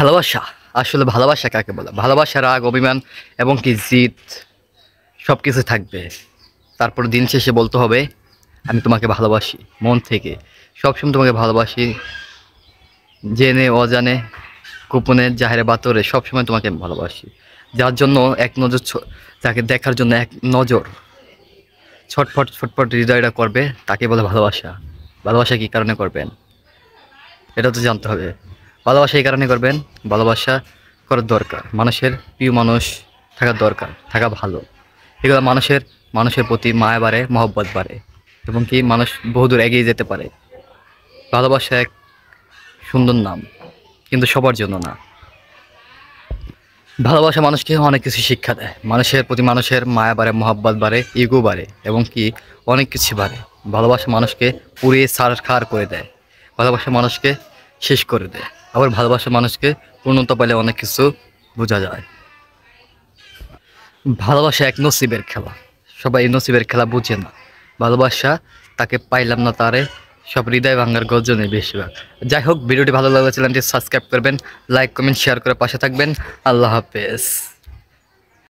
ভালোবাসা আসলে ভালোবাসা কাকে বলে? ভালোবাসা, রাগ, অভিমান এবং কি জিদ সব কিছু থাকবে। তারপর দিন শেষে বলতে হবে আমি তোমাকে ভালোবাসি মন থেকে, সবসময় তোমাকে ভালোবাসি, জেনে অজানে, গোপনে জাহেরে বাতরে সবসময় তোমাকে আমি ভালোবাসি। যার জন্য এক নজর যাকে দেখার জন্য এক নজর ছটফট ছটফট হৃদয়টা করবে, তাকে বলে ভালোবাসা। ভালোবাসা কী কারণে করবেন এটা তো জানতে হবে। ভালোবাসা এই কারণে করবেন, ভালোবাসা করার দরকার, মানুষের প্রিয় মানুষ থাকা দরকার, থাকা ভালো। এগুলো মানুষের প্রতি মায়া বাড়ে, মহব্বত বাড়ে এবং কি মানুষ বহুদূর এগিয়ে যেতে পারে। ভালোবাসা এক সুন্দর নাম, কিন্তু সবার জন্য না। ভালোবাসা মানুষকে অনেক কিছু শিক্ষা দেয়, মানুষের প্রতি মানুষের মায়া বাড়ে, মহব্বত বাড়ে, ইগো বাড়ে এবং কি অনেক কিছু বাড়ে। ভালোবাসা মানুষকে পুড়িয়ে ছারখার করে দেয়, ভালোবাসা মানুষকে শেষ করে দেয়। আবার ভালোবাসা মানুষকে পূর্ণতা পেলে অনেক কিছু বোঝা যায়। ভালোবাসা এক নসিবের খেলা, সবাই এই নসিবের খেলা বুঝে না। ভালোবাসা তাকে পাইলাম না তারে, সব হৃদয় ভাঙ্গার গর্জনে বেশিরভাগ। যাই হোক, ভিডিওটি ভালো লাগলে চ্যানেলটি সাবস্ক্রাইব করবেন, লাইক কমেন্ট শেয়ার করে পাশে থাকবেন। আল্লাহ হাফেজ।